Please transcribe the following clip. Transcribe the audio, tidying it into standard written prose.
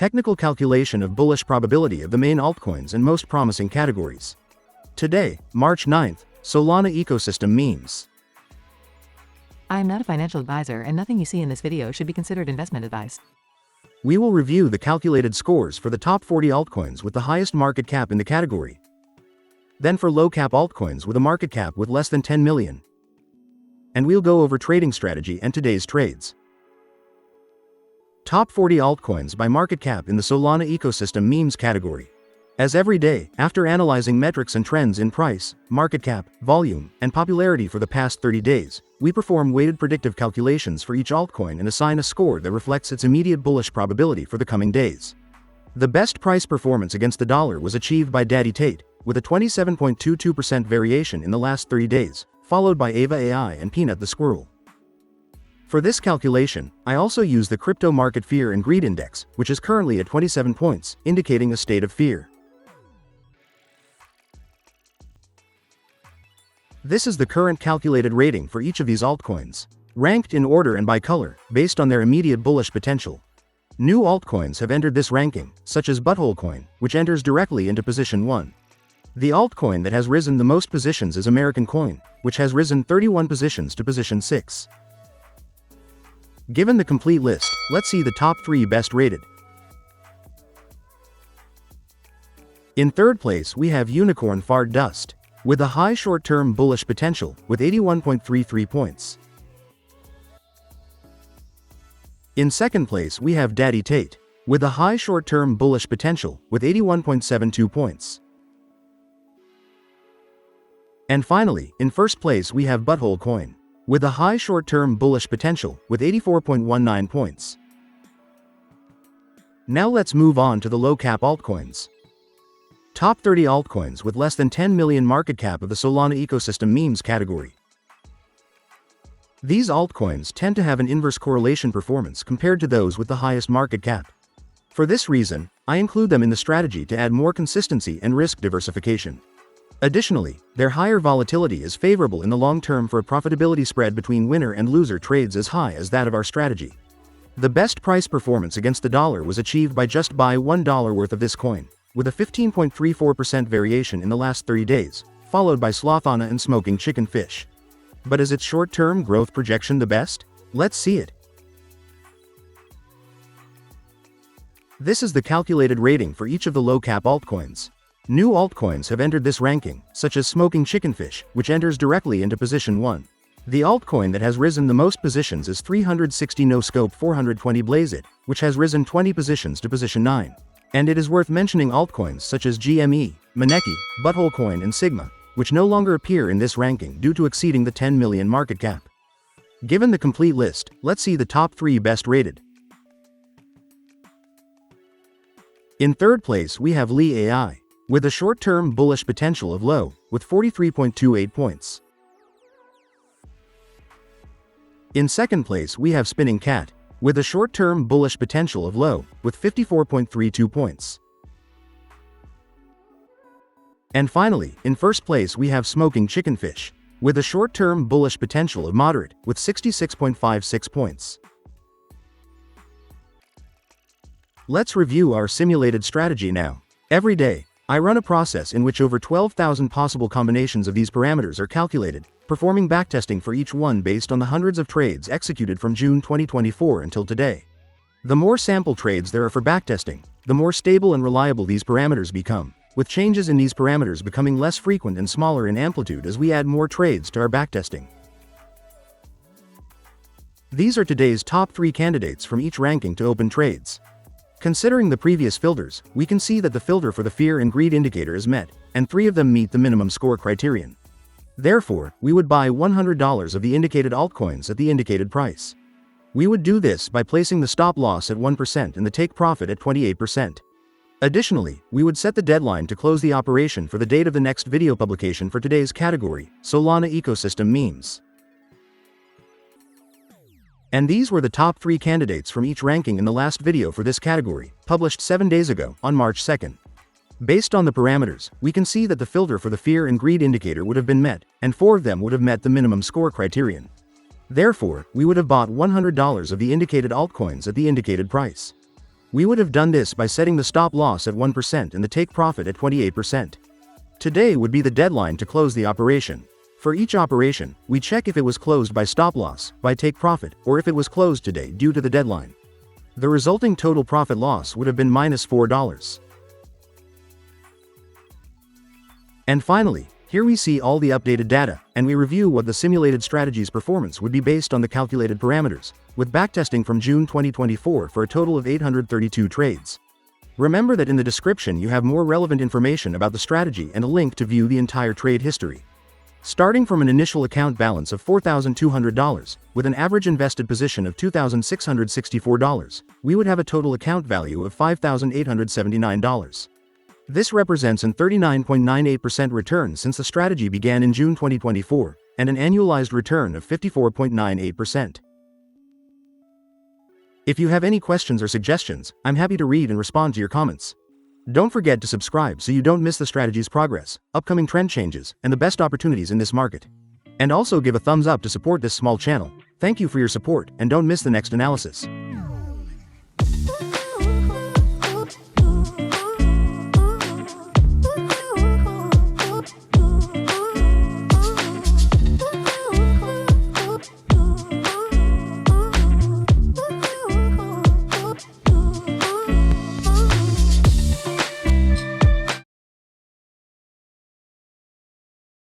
technical calculation of bullish probability of the main altcoins and most promising categories. Today, March 9th, Solana ecosystem memes. I am not a financial advisor and nothing you see in this video should be considered investment advice. We will review the calculated scores for the top 40 altcoins with the highest market cap in the category. Then for low cap altcoins with a market cap with less than 10 million. And we'll go over trading strategy and today's trades. Top 40 altcoins by market cap in the Solana ecosystem memes category. As every day, after analyzing metrics and trends in price, market cap, volume, and popularity for the past 30 days, we perform weighted predictive calculations for each altcoin and assign a score that reflects its immediate bullish probability for the coming days. The best price performance against the dollar was achieved by Tate, with a 27.22% variation in the last 30 days, followed by LEA AI and Peanut the Squirrel. For this calculation, I also use the crypto market fear and greed index, which is currently at 27 points, indicating a state of fear. This is the current calculated rating for each of these altcoins, ranked in order and by color, based on their immediate bullish potential. New altcoins have entered this ranking, such as Butthole Coin, which enters directly into position 1. The altcoin that has risen the most positions is American Coin, which has risen 31 positions to position 6. Given the complete list, let's see the top 3 best rated. In third place we have Unicorn Fart Dust, with a high short-term bullish potential, with 81.33 points. In second place we have Tate, with a high short-term bullish potential, with 81.72 points. And finally, in first place we have Butthole Coin, with a high short-term bullish potential, with 84.19 points. Now let's move on to the low-cap altcoins. Top 30 altcoins with less than 10 million market cap of the Solana ecosystem memes category. These altcoins tend to have an inverse correlation performance compared to those with the highest market cap. For this reason, I include them in the strategy to add more consistency and risk diversification. Additionally, their higher volatility is favorable in the long term for a profitability spread between winner and loser trades as high as that of our strategy. The best price performance against the dollar was achieved by just buy $1 worth of this coin, with a 15.34% variation in the last 30 days, followed by Slothana and Smoking Chicken Fish. But is its short-term growth projection the best? Let's see it. This is the calculated rating for each of the low-cap altcoins. New altcoins have entered this ranking, such as Smoking Chicken Fish, which enters directly into position 1. The altcoin that has risen the most positions is 360 No Scope 420 Blaze It, which has risen 20 positions to position 9. And it is worth mentioning altcoins such as GME, Maneki, Butthole Coin and Sigma, which no longer appear in this ranking due to exceeding the 10 million market cap. Given the complete list, let's see the top 3 best rated. In third place we have LEA AI, with a short-term bullish potential of low, with 43.28 points. In second place we have Spinning Cat, with a short-term bullish potential of low, with 54.32 points. And finally, in first place we have Smoking Chicken Fish, with a short-term bullish potential of moderate, with 66.56 points. Let's review our simulated strategy now. Every day, I run a process in which over 12,000 possible combinations of these parameters are calculated, performing backtesting for each one based on the hundreds of trades executed from June 2024 until today. The more sample trades there are for backtesting, the more stable and reliable these parameters become, with changes in these parameters becoming less frequent and smaller in amplitude as we add more trades to our backtesting. These are today's top 3 candidates from each ranking to open trades. Considering the previous filters, we can see that the filter for the fear and greed indicator is met, and 3 of them meet the minimum score criterion. Therefore, we would buy $100 of the indicated altcoins at the indicated price. We would do this by placing the stop loss at 1% and the take profit at 28%. Additionally, we would set the deadline to close the operation for the date of the next video publication for today's category, Solana ecosystem memes. And these were the top 3 candidates from each ranking in the last video for this category, published 7 days ago, on March 2nd. Based on the parameters, we can see that the filter for the fear and greed indicator would have been met, and 4 of them would have met the minimum score criterion. Therefore, we would have bought $100 of the indicated altcoins at the indicated price. We would have done this by setting the stop loss at 1% and the take profit at 28%. Today would be the deadline to close the operation. For each operation, we check if it was closed by stop loss, by take profit, or if it was closed today due to the deadline. The resulting total profit loss would have been -$4. And finally, here we see all the updated data, and we review what the simulated strategy's performance would be based on the calculated parameters, with backtesting from June 2024 for a total of 832 trades. Remember that in the description you have more relevant information about the strategy and a link to view the entire trade history. Starting from an initial account balance of $4,200, with an average invested position of $2,664, we would have a total account value of $5,879. This represents an 39.98% return since the strategy began in June 2024, and an annualized return of 54.98%. If you have any questions or suggestions, I'm happy to read and respond to your comments. Don't forget to subscribe so you don't miss the strategy's progress, upcoming trend changes, and the best opportunities in this market. And also give a thumbs up to support this small channel. Thank you for your support, and don't miss the next analysis.